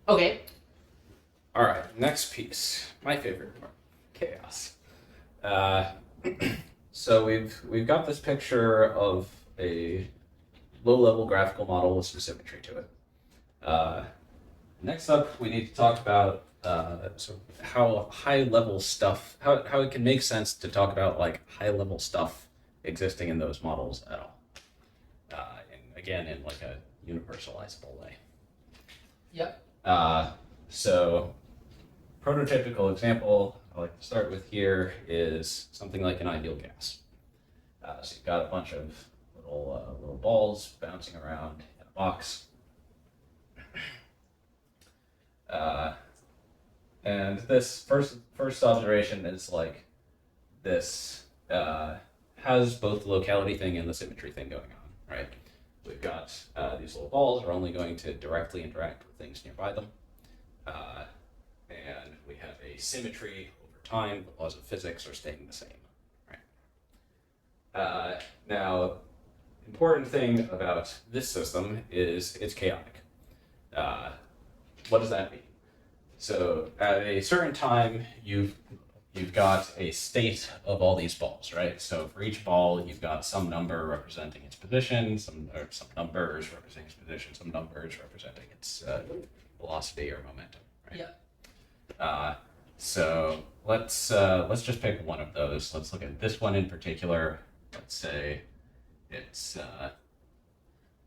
Okay. All right, next piece. My favorite part, chaos. Uh, so we've got this picture of a low-level graphical model with some symmetry to it. Uh, Next up, we need to talk about sort of how high-level stuff, how it can make sense to talk about like high-level stuff existing in those models at all. And again, in like a universalizable way. Yep. So prototypical example I like to start with here is something like an ideal gas. So you've got a bunch of little balls bouncing around in a box. And this first observation is like this has both the locality thing and the symmetry thing going on, right? We've got these little balls are only going to directly interact with things nearby them. And we have a symmetry over time. The laws of physics are staying the same, right? Now, important thing about this system is it's chaotic. What does that mean? So at a certain time, you've got a state of all these balls, right? So for each ball, you've got some number representing its position, some numbers representing its position, some numbers representing its velocity or momentum, right? Yeah. So let's just pick one of those. Let's look at this one in particular. Let's say its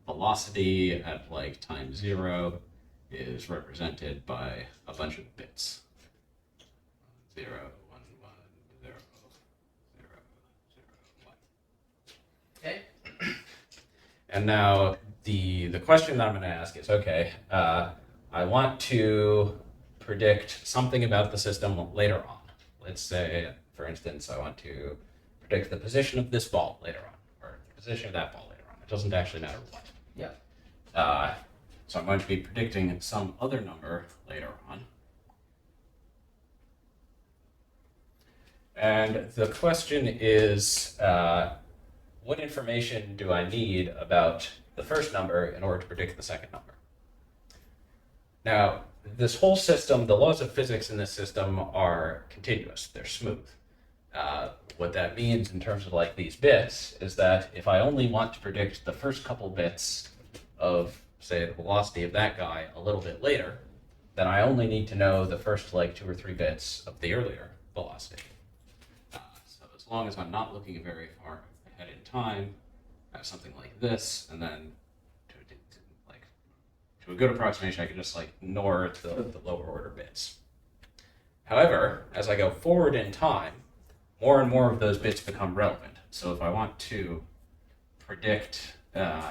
velocity at like time 0 is represented by a bunch of bits. 0, 1, 1, 0, 0, 0, 1. Okay. And now the question that I'm going to ask is, okay, I want to predict something about the system later on. Let's say, for instance, I want to predict the position of this ball later on, or the position of that ball later on. It doesn't actually matter what. Yeah. So I'm going to be predicting some other number later on. And the question is, what information do I need about the first number in order to predict the second number? Now, this whole system, the laws of physics in this system are continuous. They're smooth. What that means in terms of like these bits is that if I only want to predict the first couple bits of, say, the velocity of that guy a little bit later, then I only need to know the first like 2 or 3 bits of the earlier velocity. So as long as I'm not looking very far ahead in time, I have something like this, and then to a good approximation, I can just like ignore the lower order bits. However, as I go forward in time, more and more of those bits become relevant. So if I want to predict the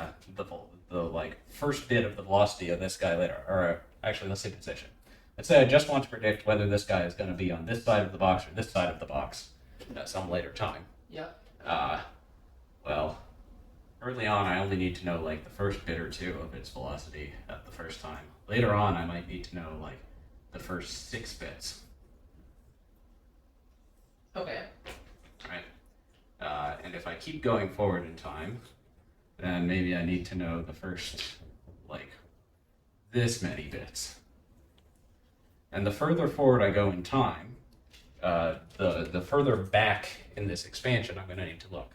like first bit of the velocity of this guy later, or actually let's say position. Let's say I just want to predict whether this guy is going to be on this side of the box or this side of the box at some later time. Yeah. Well, early on I only need to know like the first bit or 2 of its velocity at the first time. Later on I might need to know like the first 6 bits. Okay. Right? And if I keep going forward in time, then maybe I need to know the first, like, this many bits. And the further forward I go in time, the further back in this expansion I'm going to need to look.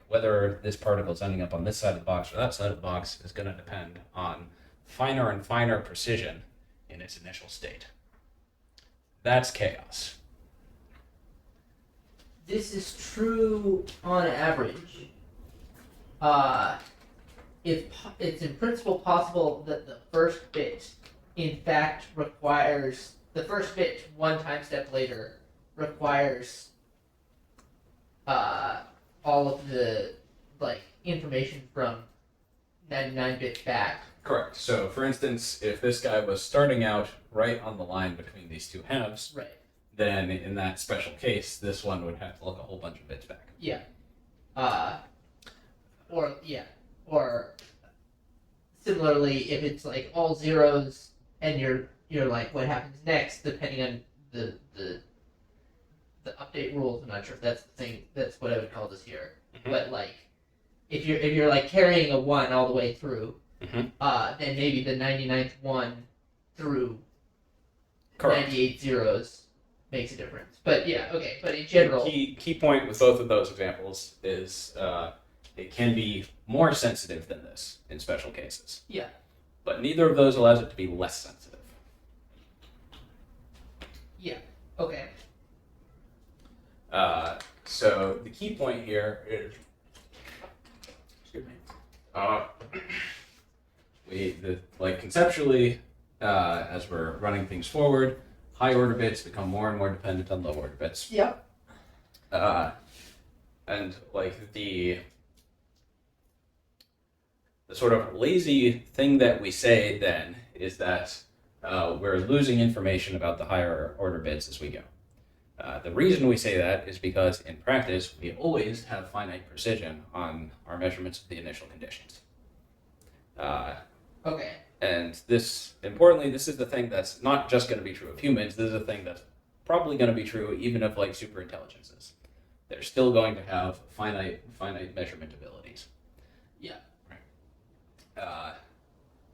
Whether this particle is ending up on this side of the box or that side of the box is going to depend on finer and finer precision in its initial state. That's chaos. This is true on average. It's in principle possible that the first bit, in fact, requires the first bit one time step later requires all of the like information from 99 bits back. Correct. So, for instance, if this guy was starting out right on the line between these two halves, right, then in that special case, this one would have to look a whole bunch of bits back. Yeah. Or similarly, if it's like all zeros and you're like, what happens next, depending on the update rules. I'm not sure if that's the thing. That's what I would call this here. Mm-hmm. But like, if you're like carrying a 1 all the way through, Mm-hmm. then maybe the 99th one through Correct. 98 zeros makes a difference. But yeah, okay. But in general, The key point with both of those examples is it can be more sensitive than this in special cases. Yeah. But neither of those allows it to be less sensitive. Yeah. Okay. So the key point here is, excuse me, conceptually, as we're running things forward, high order bits become more and more dependent on low order bits. Yep. And like the sort of lazy thing that we say then is that we're losing information about the higher order bits as we go. The reason we say that is because in practice, we always have finite precision on our measurements of the initial conditions. Okay. And this, importantly, this is the thing that's not just going to be true of humans. This is a thing that's probably going to be true even of like super intelligences. They're still going to have finite measurement abilities. Yeah. Right.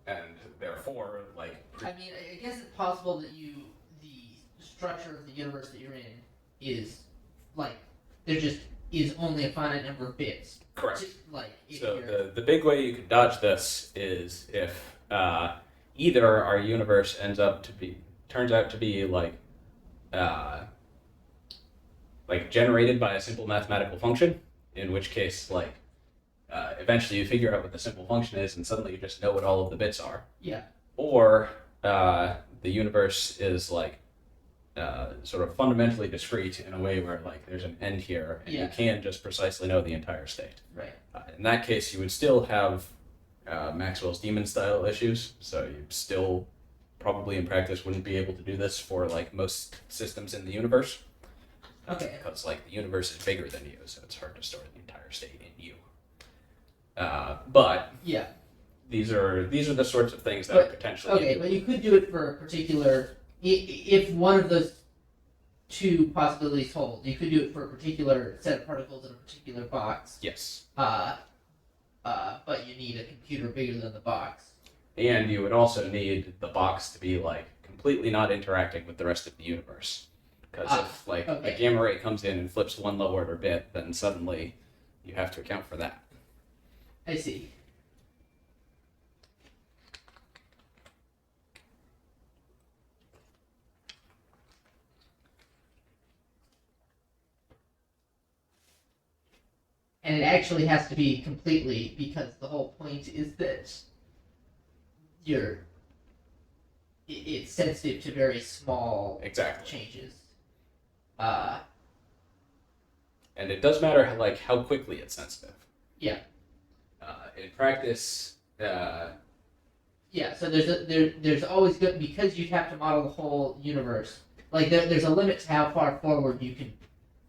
And therefore, like. I mean, I guess it's possible that the structure of the universe that you're in is like there just is only a finite number of bits. Correct. Just, like So the big way you can dodge this is if either our universe turns out to be like generated by a simple mathematical function, in which case eventually you figure out what the simple function is and suddenly you just know what all of the bits are. Yeah. Or the universe is sort of fundamentally discrete in a way where there's an end here and you can just precisely know the entire state. Right. In that case, you would still have Maxwell's demon style issues, so you still probably in practice wouldn't be able to do this for most systems in the universe. Okay. Because the universe is bigger than you, so it's hard to store the entire state in you. But yeah, these are the sorts of things that are potentially. Okay, but you could do it for a particular. If one of those two possibilities hold, you could do it for a particular set of particles in a particular box. Yes. But you need a computer bigger than the box. And you would also need the box to be completely not interacting with the rest of the universe. Because if a gamma ray comes in and flips one low order bit, then suddenly you have to account for that. I see. And it actually has to be completely, because the whole point is that it's sensitive to very small changes. And it does matter how quickly it's sensitive. Yeah. In practice. Yeah. So there's always good, because you have to model the whole universe. There's a limit to how far forward you can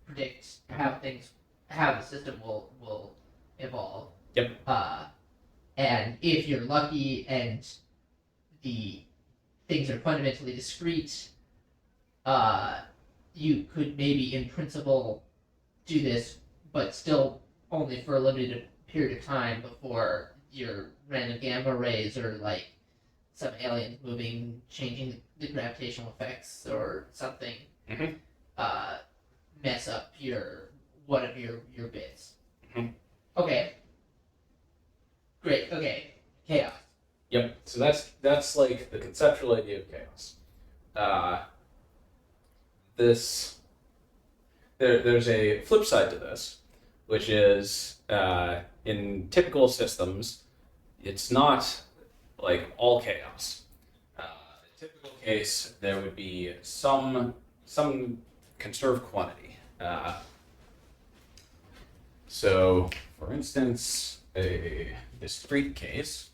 predict how the system will evolve. Yep. And if you're lucky and the things are fundamentally discrete, you could maybe in principle do this, but still only for a limited period of time before your random gamma rays or some aliens moving, changing the gravitational effects or something, mess up one of your bits. Mm-hmm. Okay. Great. Okay. Chaos. Yep. So that's the conceptual idea of chaos. There's a flip side to this, which is in typical systems, it's not all chaos. In a typical case, there would be some conserved quantity. So, for instance, a discrete case,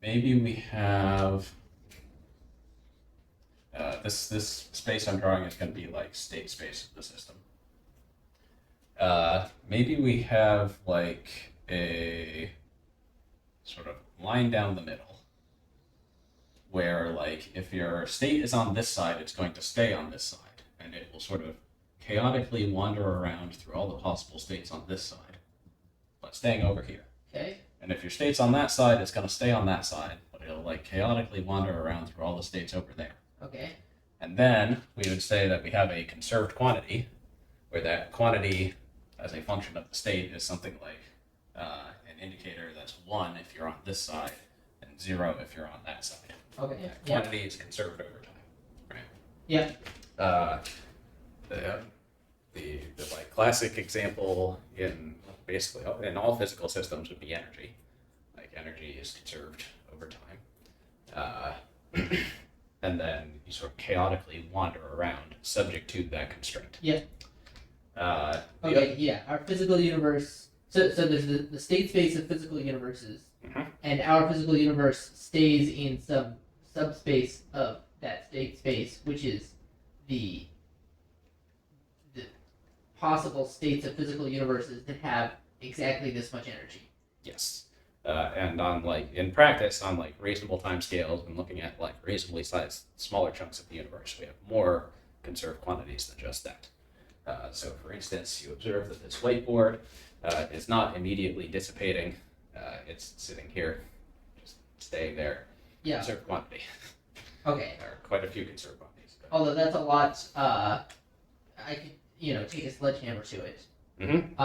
maybe we have this space I'm drawing is going to be state space of the system. Maybe we have a sort of line down the middle where if your state is on this side, it's going to stay on this side, and it will sort of chaotically wander around through all the possible states on this side, but staying over here. Okay. And if your state's on that side, it's going to stay on that side, but it'll it'll like chaotically wander around through all the states over there. Okay. And then we would say that we have a conserved quantity, where that quantity as a function of the state is something like an indicator that's 1 if you're on this side and 0 if you're on that side. Okay. That quantity is conserved over time, right? Yeah. The like classic example in basically in all physical systems would be energy. Like energy is conserved over time, and then you sort of chaotically wander around subject to that constraint. Yeah. Okay. Yeah. Our physical universe. So there's the state space of physical universes, Mhm. and our physical universe stays in some subspace of that state space, which is the possible states of physical universes that have exactly this much energy. Yes. And on like in practice, on like reasonable time scales, and looking at like reasonably sized smaller chunks of the universe, we have more conserved quantities than just that. So, for instance, you observe that this whiteboard is not immediately dissipating; it's sitting here, just staying there. Yeah. Conserved quantity. Okay. There are quite a few conserved quantities. Although that's a lot. I could take a sledgehammer to it. Mm-hmm.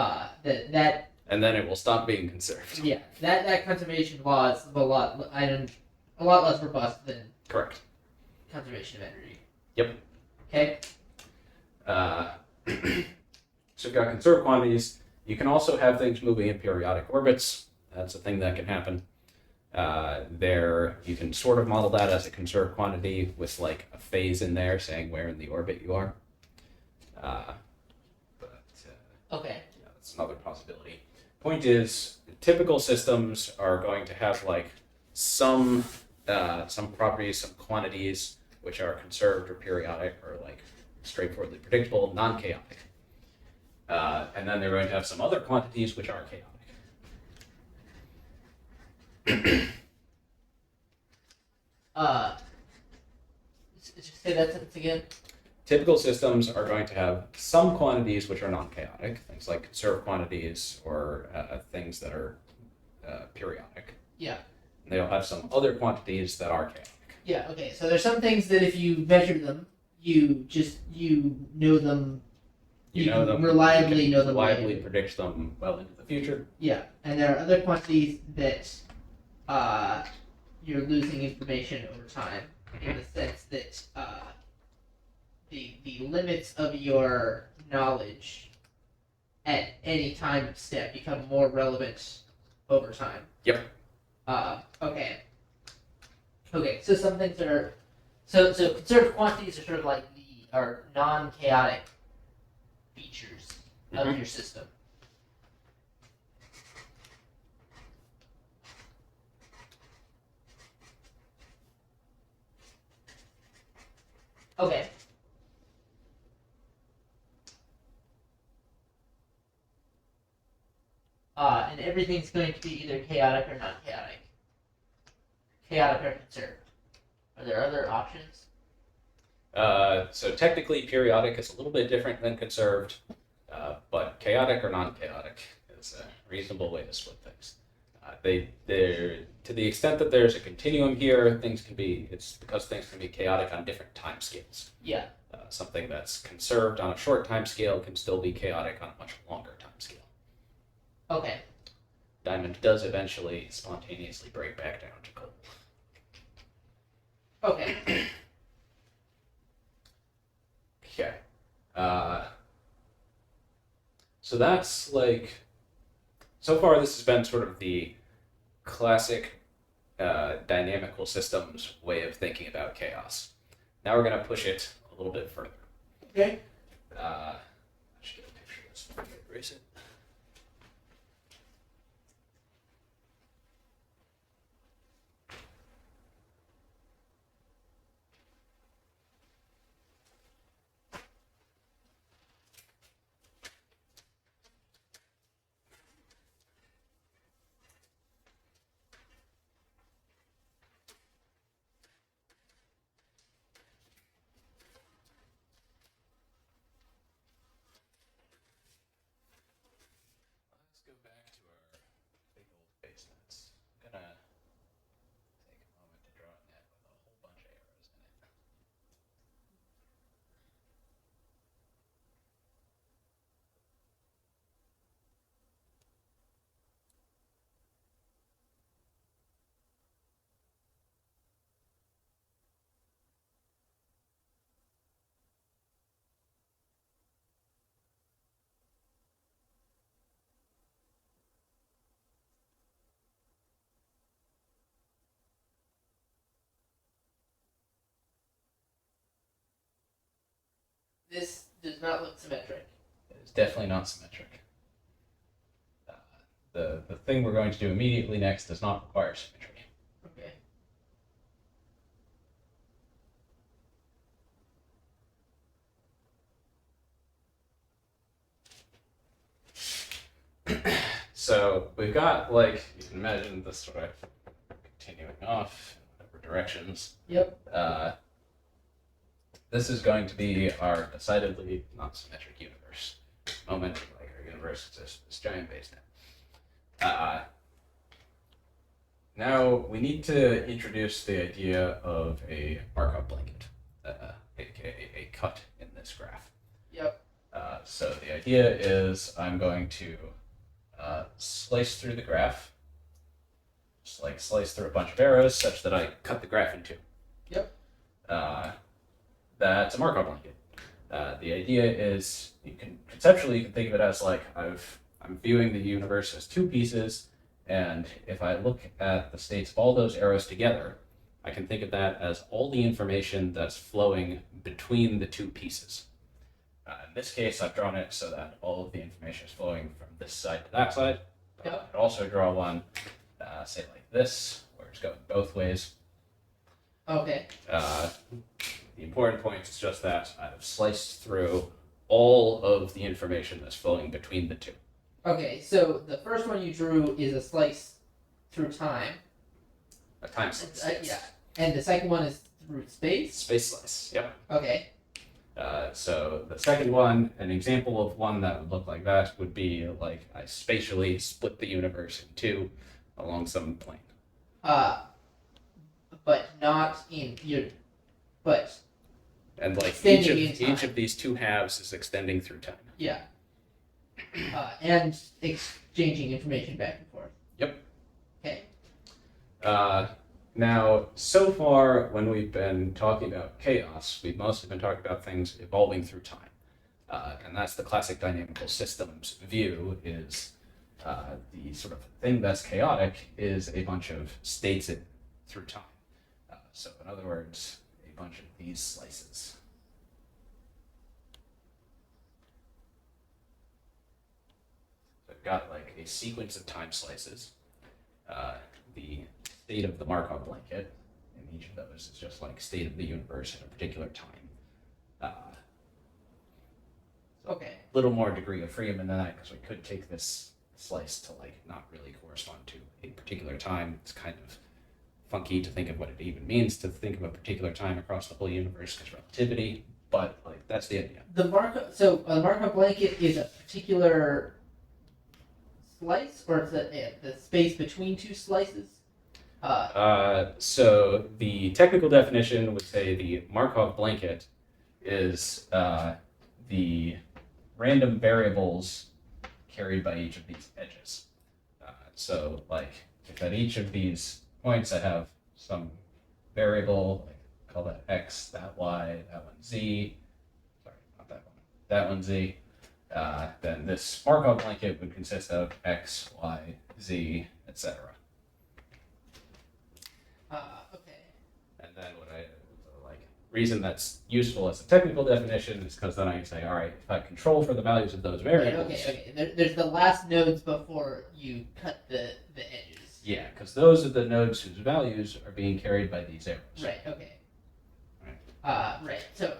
That. And then it will stop being conserved. Yeah. That conservation law is a lot less robust than Correct. conservation of energy. Yep. Okay. So you've got conserved quantities. You can also have things moving in periodic orbits. That's a thing that can happen. There, you can sort of model that as a conserved quantity with like a phase in there saying where in the orbit you are. Okay. Yeah, that's another possibility. Point is, typical systems are going to have like some properties, some quantities which are conserved or periodic or like straightforwardly predictable, non-chaotic. And then they're going to have some other quantities which are chaotic. Just say that sentence again. Typical systems are going to have some quantities which are non-chaotic, things like conserved quantities or things that are periodic. Yeah. And they'll have some other quantities that are chaotic. Yeah. Okay. So there's some things that if you measure them, you know them. You know can them. reliably You can know them. reliably predict them well into the future. Yeah, and there are other quantities that you're losing information over time, in the sense that the limits of your knowledge at any time step become more relevant over time. Yep. Okay. Okay, so some things are so conserved quantities are sort of like are non-chaotic features of your system. Okay. And everything's going to be either chaotic or non-chaotic. Chaotic or conserved. Are there other options? So technically, periodic is a little bit different than conserved, but chaotic or non-chaotic is a reasonable way to split things. They're to the extent that there's a continuum here, it's because things can be chaotic on different time scales. Yeah. Something that's conserved on a short time scale can still be chaotic on a much longer time scale. Okay. Diamond does eventually spontaneously break back down to gold. Okay. Okay. So that's like, so far this has been sort of the classic dynamical systems way of thinking about chaos. Now we're going to push it a little bit further. Okay. I should get a picture of this before I erase it. This does not look symmetric. It's definitely not symmetric. The thing we're going to do immediately next does not require symmetry. Okay. So we've got, like, you can imagine this sort of continuing off in whatever directions. Yep. This is going to be our decidedly not symmetric universe. Moment, like our universe exists this giant base net. Now we need to introduce the idea of a Markov blanket, aka a cut in this graph. Yep. So the idea is I'm going to slice through the graph, just like slice through a bunch of arrows such that I cut the graph in two. Yep. That's a Markov blanket. The idea is conceptually you can think of it as like I'm viewing the universe as two pieces, and if I look at the states of all those arrows together, I can think of that as all the information that's flowing between the two pieces. In this case, I've drawn it so that all of the information is flowing from this side to that side. Yep. I could also draw one, say like this, where it's going both ways. Okay. The important point is just that I've sliced through all of the information that's flowing between the two. Okay, so the first one you drew is a slice through time. A time slice. Yeah. And the second one is through space? Space slice, yep. Okay. So the second one, an example of one that would look like that would be like I spatially split the universe in two along some plane. But not in your... But... And like each of these two halves is extending through time. Yeah. And exchanging information back and forth. Yep. Okay. Now, so far, when we've been talking about chaos, we've mostly been talking about things evolving through time. And that's the classic dynamical systems view, is the sort of thing that's chaotic is a bunch of states through time. So in other words, a bunch of these slices. So I've got like a sequence of time slices. The state of the Markov blanket in each of those is just like state of the universe at a particular time. Okay. A little more degree of freedom in that, because we could take this slice to like not really correspond to a particular time. It's kind of funky to think of what it even means to think of a particular time across the whole universe because relativity, but like that's the idea. The Markov blanket is a particular slice, or is it the space between two slices? So the technical definition would say the Markov blanket is the random variables carried by each of these edges. So like if at each of these points I have some variable, like call that x, that y, that one z, sorry, not that one, that one z, then this Markov blanket would consist of x, y, z, etc. Okay. And then what reason that's useful as a technical definition is because then I can say, all right, if I control for the values of those variables. Right, okay. There's the last nodes before you cut the edges. Yeah, because those are the nodes whose values are being carried by these arrows. Right. Okay. Right. Right. So.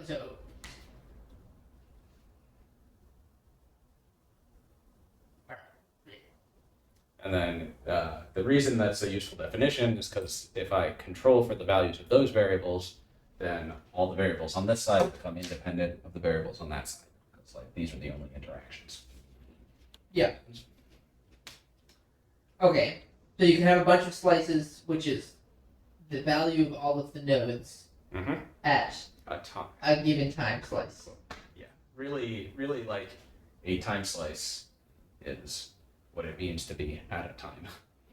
And then the reason that's a useful definition is because if I control for the values of those variables, then all the variables on this side become independent of the variables on that side. It's like these are the only interactions. Yeah. Okay. So you can have a bunch of slices, which is the value of all of the nodes at a given time slice. Yeah. Really, like a time slice is what it means to be at a time.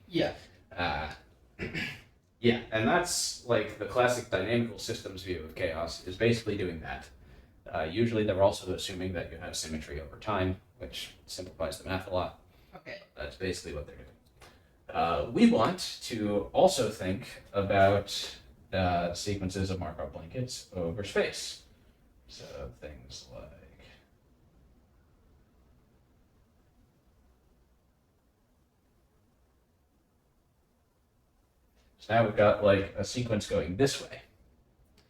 Yeah. Yeah, and that's like the classic dynamical systems view of chaos is basically doing that. Usually they're also assuming that you have symmetry over time, which simplifies the math a lot. Okay. That's basically what they're doing. We want to also think about sequences of Markov blankets over space. So things like so now we've got like a sequence going this way.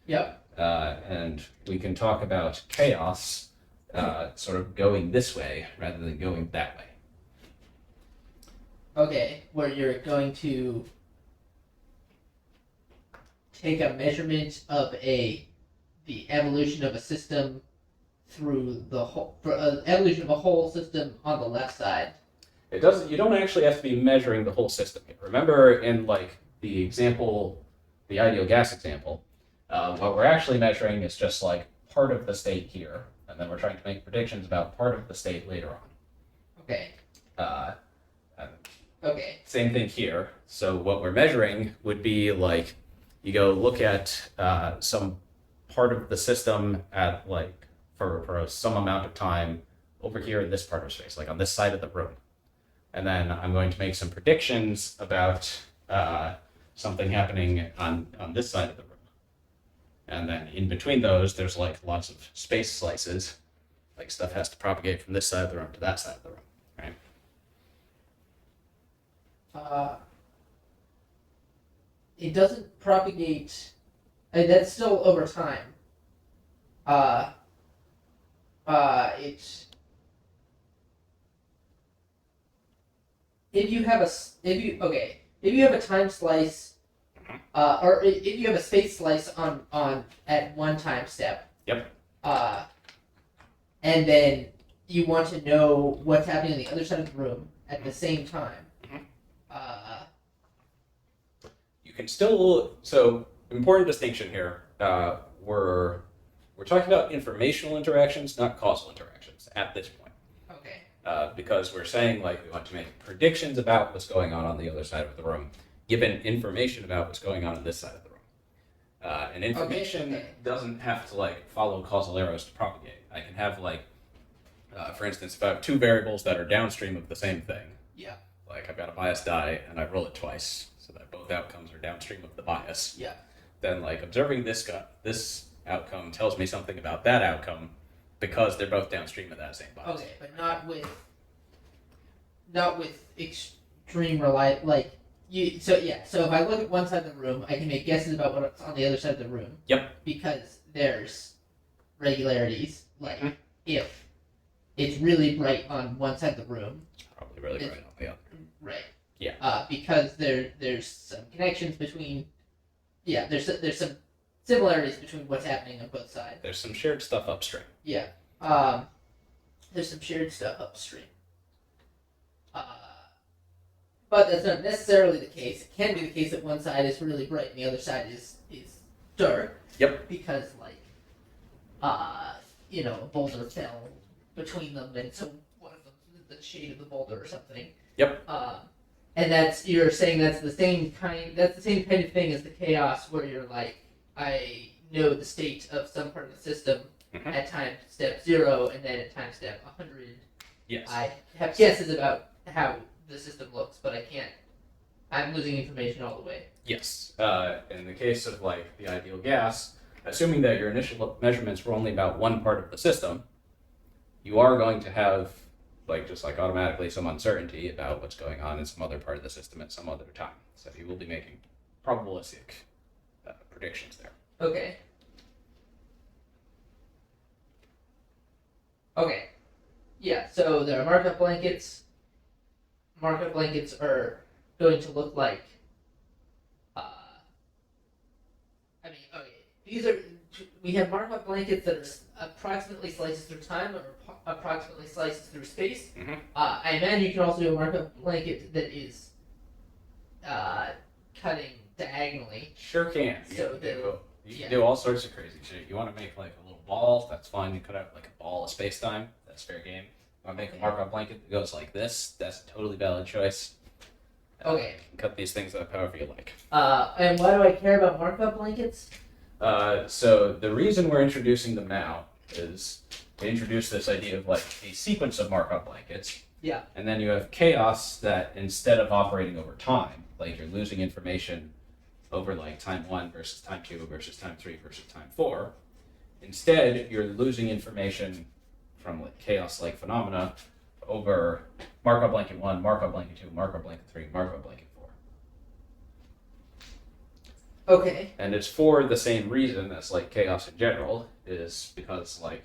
Yep. And we can talk about chaos sort of going this way rather than going that way. Okay, where you're going to take a measurement of the evolution of a system through the whole evolution of a whole system on the left side. It doesn't. You don't actually have to be measuring the whole system here. Remember, in like the example, the ideal gas example, what we're actually measuring is just like part of the state here, and then we're trying to make predictions about part of the state later on. Okay. And Okay. same thing here. So what we're measuring would be like you go look at some part of the system at like for some amount of time over here in this part of space, like on this side of the room. And then I'm going to make some predictions about something happening on this side of the room. And then in between those, there's like lots of space slices. Like stuff has to propagate from this side of the room to that side of the room, right? It doesn't propagate. That's still over time. It's if you have a time slice, or if you have a space slice on at one time step. Yep. And then you want to know what's happening on the other side of the room at the same time. You can still, so important distinction here. We're talking about informational interactions, not causal interactions at this point. Okay. Because we're saying like we want to make predictions about what's going on the other side of the room, given information about what's going on this side of the room. And information doesn't have to like follow causal arrows to propagate. I can have like, for instance, if I have two variables that are downstream of the same thing. Yeah. Like I've got a bias die and I roll it twice, so that both outcomes are downstream of the bias. Yeah. Then like observing this outcome tells me something about that outcome because they're both downstream of that same bias. Okay, but not with extreme like you. So yeah. So if I look at one side of the room, I can make guesses about what's on the other side of the room. Yep. Because there's regularities. Like if it's really bright on one side of the room. It's probably really bright on the other. Right. Yeah. Because there's some connections between. Yeah. There's some similarities between what's happening on both sides. There's some shared stuff upstream. Yeah. There's some shared stuff upstream. But that's not necessarily the case. It can be the case that one side is really bright and the other side is dark. Yep. Because a boulder fell between them, and so one of them is the shade of the boulder or something. Yep. And you're saying that's the same kind of thing as the chaos, where you're like, I know the state of some part of the system at time step 0, and then at time step 100. Yes. I have guesses about how the system looks, but I can't. I'm losing information all the way. Yes. In the case of like the ideal gas, assuming that your initial measurements were only about one part of the system, you are going to have just automatically some uncertainty about what's going on in some other part of the system at some other time. So you will be making probabilistic predictions there. Okay. Okay. Yeah, so there are markup blankets. Markup blankets are going to look like we have markup blankets that are approximately slices through time or approximately slices through space. Mm-hmm. I imagine you can also do a markup blanket that is cutting diagonally. Sure can. So you can do all sorts of crazy shit. You want to make like a little ball, that's fine. You cut out like a ball of space-time, that's fair game. You want to make a markup blanket that goes like this, that's a totally valid choice. Okay. You can cut these things up however you like. And why do I care about markup blankets? So the reason we're introducing them now is to introduce this idea of like a sequence of markup blankets. Yeah. And then you have chaos that instead of operating over time, like you're losing information over like time 1 versus time 2 versus time 3 versus time 4, Instead, you're losing information from like chaos-like phenomena over Markov blanket 1, Markov blanket 2, Markov blanket 3, Markov blanket 4. Okay. And it's for the same reason as like chaos in general, is because like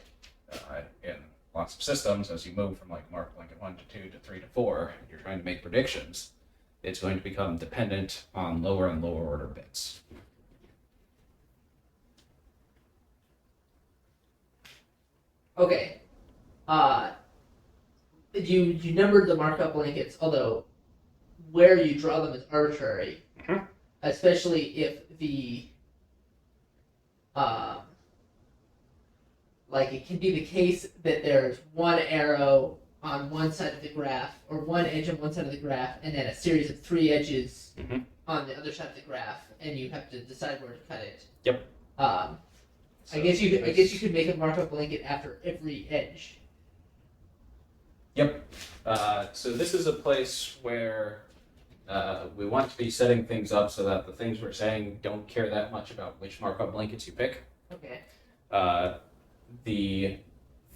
in lots of systems, as you move from like Markov blanket 1 to 2 to 3 to 4, you're trying to make predictions, it's going to become dependent on lower and lower order bits. Okay. You numbered the Markov blankets, although where you draw them is arbitrary. Mhm. Especially if the like it can be the case that there's one arrow on one side of the graph, or one edge on one side of the graph, and then a series of 3 edges on the other side of the graph, and you have to decide where to cut it. Yep. I guess you could make a Markov blanket after every edge. Yep. So this is a place where we want to be setting things up so that the things we're saying don't care that much about which Markov blankets you pick. Okay. The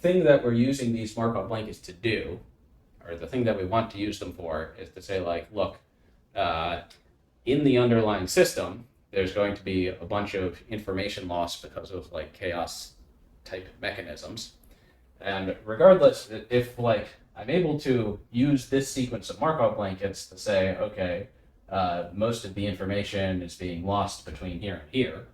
thing that we're using these Markov blankets to do, or the thing that we want to use them for, is to say like, look, in the underlying system, there's going to be a bunch of information loss because of like chaos type mechanisms. And regardless, if like I'm able to use this sequence of Markov blankets to say, okay, most of the information is being lost between here and here,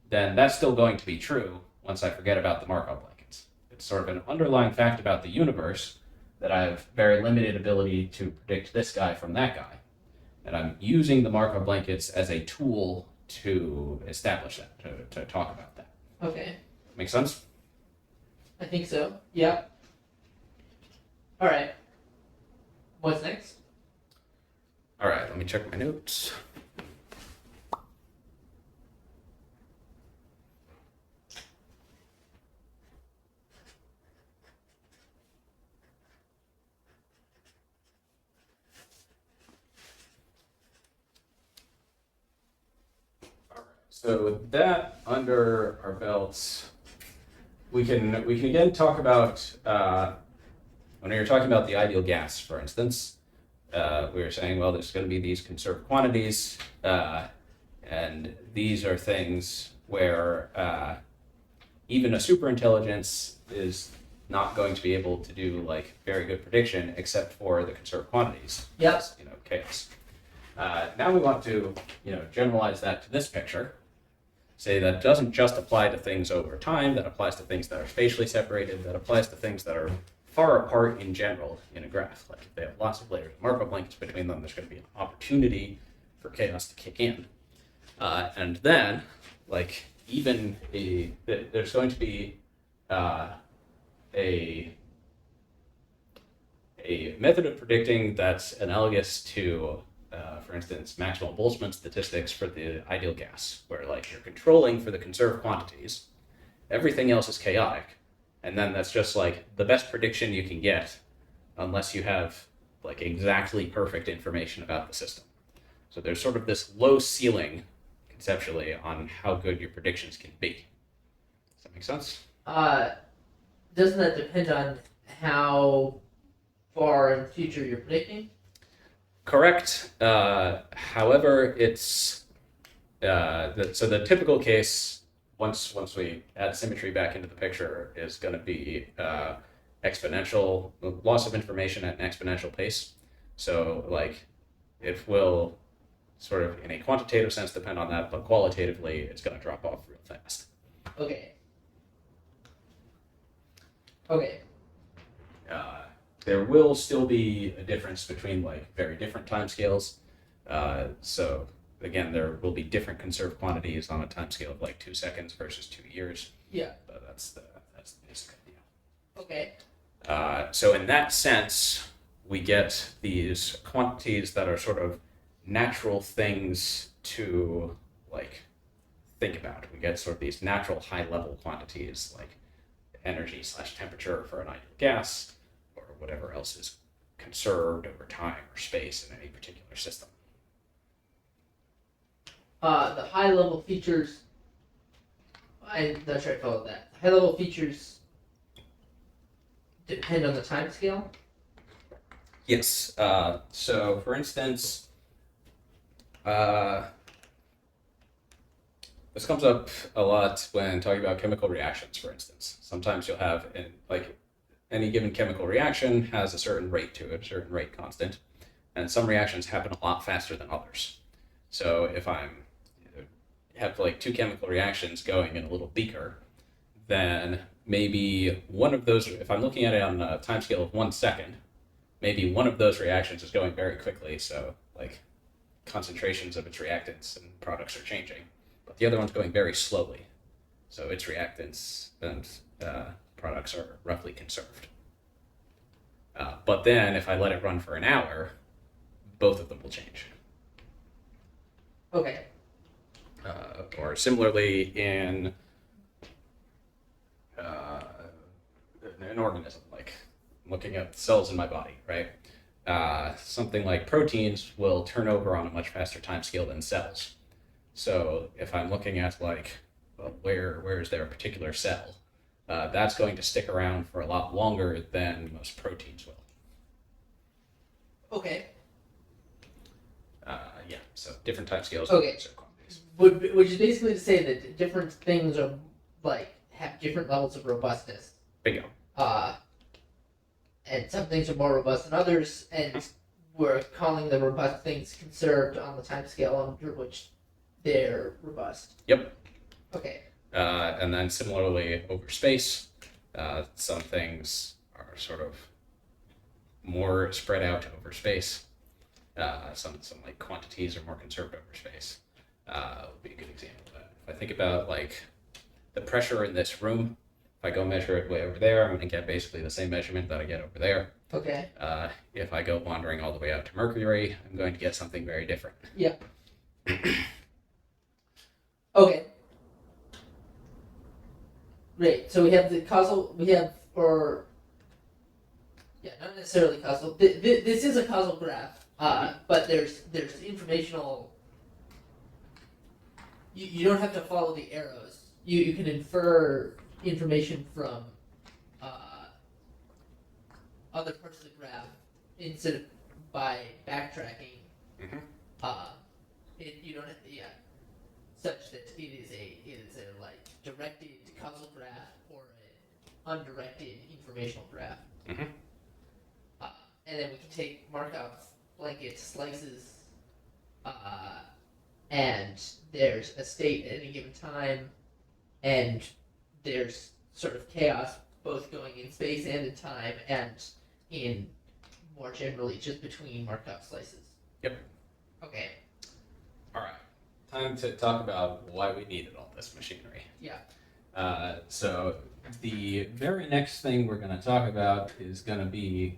then that's still going to be true once I forget about the Markov blankets. It's sort of an underlying fact about the universe that I have very limited ability to predict this guy from that guy. And I'm using the Markov blankets as a tool to establish that, to talk about that. Okay. Make sense? I think so. Yep. All right. What's next? All right, let me check my notes. So with that under our belts, we can again talk about when we were talking about the ideal gas, for instance. We were saying, well, there's going to be these conserved quantities, and these are things where even a superintelligence is not going to be able to do like very good prediction except for the conserved quantities. Yep. Chaos. Now we want to generalize that to this picture. Say that doesn't just apply to things over time, that applies to things that are spatially separated, that applies to things that are far apart in general in a graph. Like if they have lots of layers of Markov blankets between them, there's going to be an opportunity for chaos to kick in. And then, like, there's going to be a method of predicting that's analogous to for instance, maximal Boltzmann statistics for the ideal gas, where like you're controlling for the conserved quantities, everything else is chaotic, and then that's just like the best prediction you can get, unless you have like exactly perfect information about the system. So there's sort of this low ceiling, conceptually, on how good your predictions can be. Does that make sense? Doesn't that depend on how far in the future you're predicting? Correct. However, it's so the typical case once we add symmetry back into the picture is going to be exponential loss of information at an exponential pace. So like it will sort of in a quantitative sense depend on that, but qualitatively it's going to drop off real fast. Okay. There will still be a difference between like very different timescales. So again, there will be different conserved quantities on a timescale of like 2 seconds versus 2 years. Yeah. But that's the basic idea. Okay. So in that sense, we get these quantities that are sort of natural things to like think about. We get sort of these natural high level quantities like energy / temperature for an ideal gas, or whatever else is conserved over time or space in any particular system. The high level features. I'm not sure I follow that. High level features depend on the time scale. Yes. So, for instance, this comes up a lot when talking about chemical reactions. For instance, sometimes you'll have any given chemical reaction has a certain rate to it, a certain rate constant, and some reactions happen a lot faster than others. So if I'm have like two chemical reactions going in a little beaker, then maybe one of those, if I'm looking at it on a time scale of 1 second, maybe one of those reactions is going very quickly, so like concentrations of its reactants and products are changing, but the other one's going very slowly, so its reactants and products are roughly conserved. But then if I let it run for an hour, both of them will change. Okay. Or similarly in an organism, like looking at cells in my body, right? Something like proteins will turn over on a much faster time scale than cells. So if I'm looking at like, well, where is there a particular cell, that's going to stick around for a lot longer than most proteins will. Okay. Yeah, so different time scales. Okay. Which is basically to say that different things are like have different levels of robustness. Bingo. And some things are more robust than others, and we're calling the robust things conserved on the time scale under which they're robust. Yep. Okay. And then similarly over space, some things are sort of more spread out over space. Some like quantities are more conserved over space. Would be a good example of that. If I think about like the pressure in this room, if I go measure it way over there, I'm going to get basically the same measurement that I get over there. Okay. If I go wandering all the way out to Mercury, I'm going to get something very different. Yep. Okay. Great. So we have the causal. Not necessarily causal. This is a causal graph. But there's informational. You don't have to follow the arrows. You can infer information from other parts of the graph instead of by backtracking. Mm-hmm. You don't have such that it is a like directed causal graph or an undirected informational graph. Mm-hmm. And then we can take Markov blanket slices, and there's a state at any given time, and there's sort of chaos both going in space and in time, and in more generally just between Markov slices. Yep. Okay. All right. Time to talk about why we needed all this machinery. Yeah. So the very next thing we're going to talk about is going to be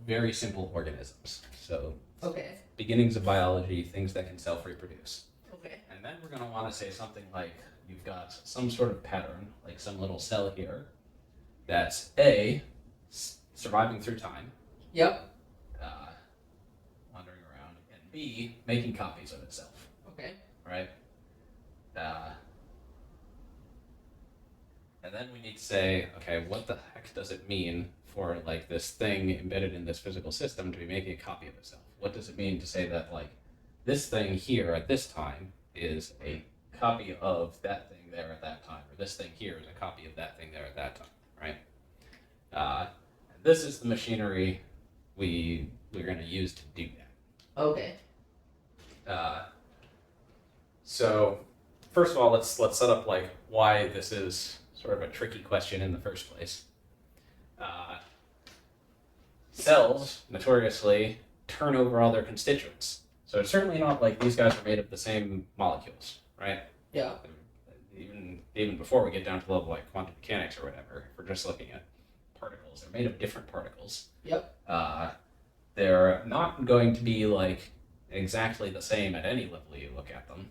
very simple organisms. So Okay. beginnings of biology, things that can self-reproduce. Okay. And then we're going to want to say something like you've got some sort of pattern, like some little cell here, that's A, surviving through time, Yep. wandering around, and B, making copies of itself. Okay. Right? And then we need to say, okay, what the heck does it mean for like this thing embedded in this physical system to be making a copy of itself? What does it mean to say that like this thing here at this time is a copy of that thing there at that time, or this thing here is a copy of that thing there at that time, right? This is the machinery we're going to use to do that. Okay. So first of all, let's set up like why this is sort of a tricky question in the first place. Cells notoriously turn over all their constituents, so it's certainly not like these guys are made of the same molecules, right? Yeah. Even before we get down to the level like quantum mechanics or whatever, if we're just looking at particles, they're made of different particles. Yep. They're not going to be like exactly the same at any level you look at them.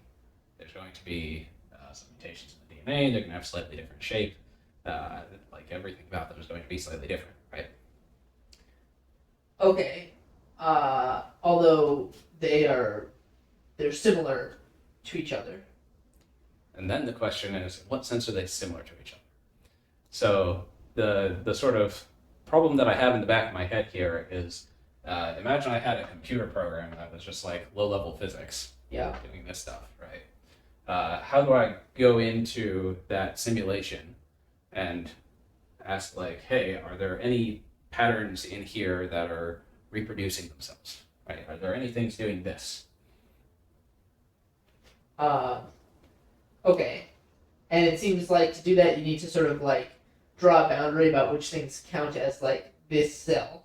There's going to be some mutations in the DNA. They're going to have slightly different shape. Like everything about them is going to be slightly different, right? Okay. Although they're similar to each other. And then the question is, in what sense are they similar to each other? So the sort of problem that I have in the back of my head here is, imagine I had a computer program that was just like low-level physics, doing this stuff, right? How do I go into that simulation and ask, like, hey, are there any patterns in here that are reproducing themselves, right? Are there any things doing this? Okay. And it seems like to do that, you need to sort of like draw a boundary about which things count as like this cell,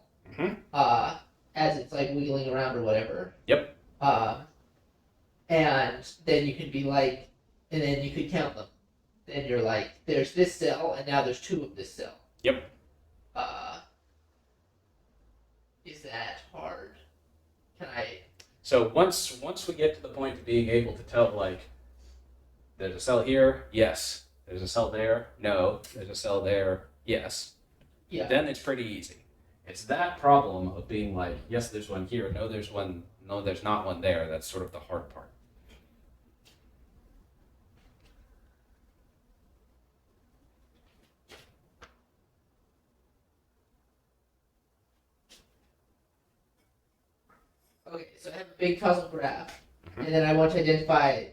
as it's like wiggling around or whatever. Yep. And then you could be like, and then you could count them. And you're like, there's this cell, and now there's 2 of this cell. Yep. Is that hard? Can I? So once we get to the point of being able to tell, like, there's a cell here, yes. There's a cell there, no. There's a cell there, yes. Yeah. Then it's pretty easy. It's that problem of being like, yes, there's one here, no, there's one, no, there's not one there. That's sort of the hard part. Okay, so I have a big causal graph, and then I want to identify,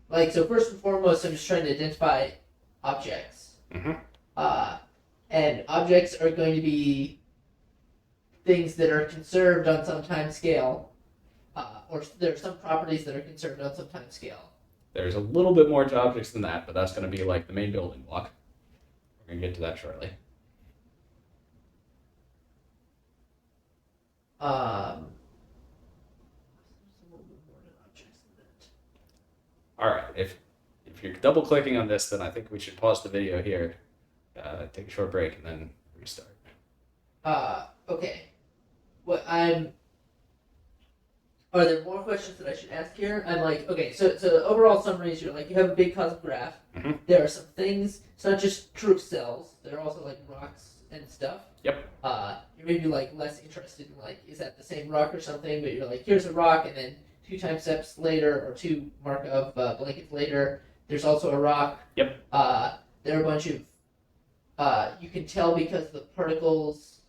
like, so first and foremost, I'm just trying to identify objects. And objects are going to be things that are conserved on some time scale, or there are some properties that are conserved on some time scale. There's a little bit more to objects than that, but that's going to be like the main building block. We're going to get to that shortly. All right, if you're double clicking on this, then I think we should pause the video here, take a short break, and then restart. Okay. Are there more questions that I should ask here? I'm like, okay, so the overall summary is you're like, you have a big causal graph. There are some things, it's not just true of cells, there are also like rocks and stuff. Yep. You're maybe like less interested in like, is that the same rock or something, but you're like, here's a rock, and then 2 time steps later, or 2 Markov blankets later, there's also a rock. Yep. There are a bunch of, you can tell because the particles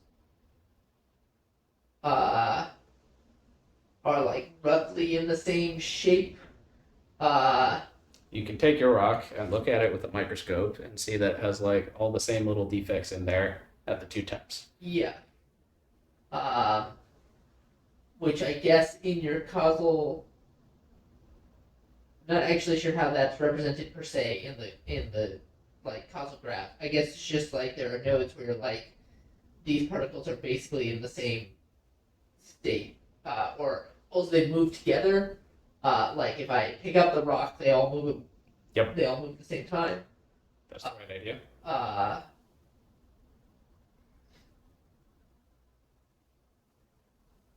are like roughly in the same shape. You can take your rock and look at it with a microscope and see that it has like all the same little defects in there at the 2 temps. Yeah. Which I guess in your causal, not actually sure how that's represented per se in the like causal graph. I guess it's just like there are nodes where like these particles are basically in the same state, or also they move together. Like if I pick up the rock, they all move. Yep. They all move at the same time. That's the right idea.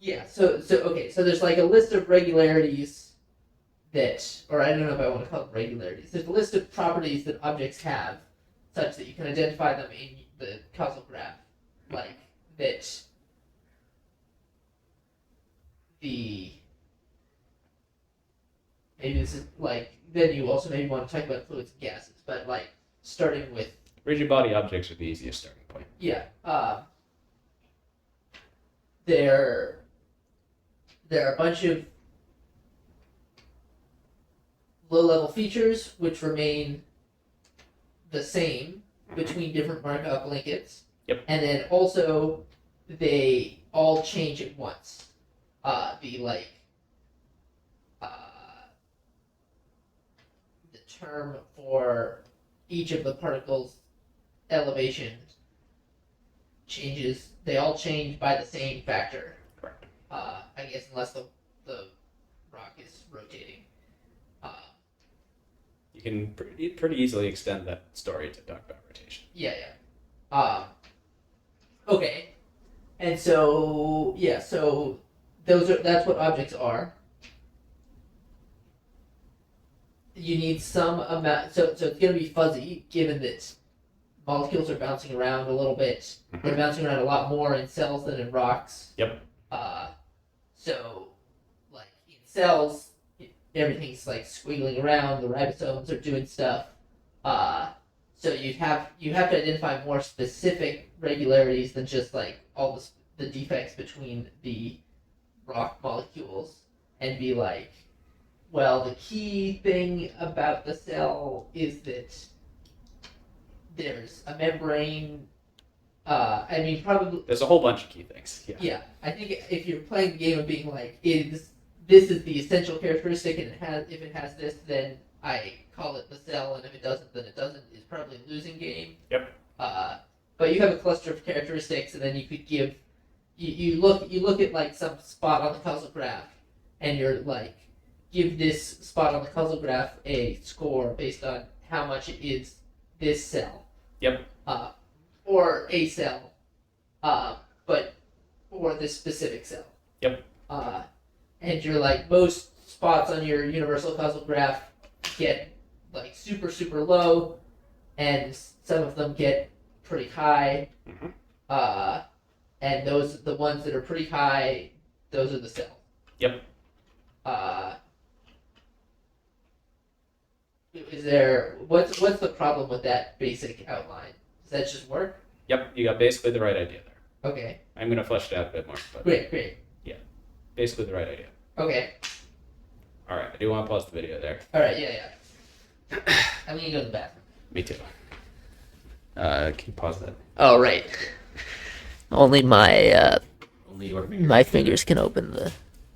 Yeah. So okay. So there's like a list of regularities that, or I don't know if I want to call them regularities. There's a list of properties that objects have, such that you can identify them in the causal graph, like that. Maybe this is like, then you also maybe want to talk about fluids and gases, but like starting with rigid body objects are the easiest starting point. Yeah. There are a bunch of low-level features which remain the same between different Markov blankets. Yep. And then also they all change at once. The term for each of the particles' elevation changes. They all change by the same factor. Correct. I guess unless the rock is rotating. You can pretty easily extend that story to talk about rotation. Yeah. Okay. And so that's what objects are. You need some amount, so it's going to be fuzzy, given that molecules are bouncing around a little bit. They're bouncing around a lot more in cells than in rocks. Yep. So, like in cells, everything's like squiggling around, the ribosomes are doing stuff. So you have to identify more specific regularities than just like all the defects between the rock molecules, and be like, well, the key thing about the cell is that there's a membrane. I mean, probably There's a whole bunch of key things. Yeah. yeah. I think if you're playing the game of being like, this is the essential characteristic, and if it has this, then I call it the cell, and if it doesn't, then it doesn't. It's probably a losing game. Yep. But you have a cluster of characteristics, and then you could give you look at like some spot on the causal graph, and you're like, give this spot on the causal graph a score based on how much it is this cell. Yep. Or a cell, but for this specific cell. Yep. And you're like, most spots on your universal causal graph get like super, super low, and some of them get pretty high. Mm-hmm. And the ones that are pretty high, those are the cells. Yep. Is there what's the problem with that basic outline? Does that just work? Yep. You got basically the right idea there. Okay. I'm gonna flesh it out a bit more. But Great. basically the right idea. Okay. All right. I do want to pause the video there. All right. Yeah. I'm gonna go to the bathroom. Me too. Can you pause that? Oh right. Only my Only your fingers. my fingers can open the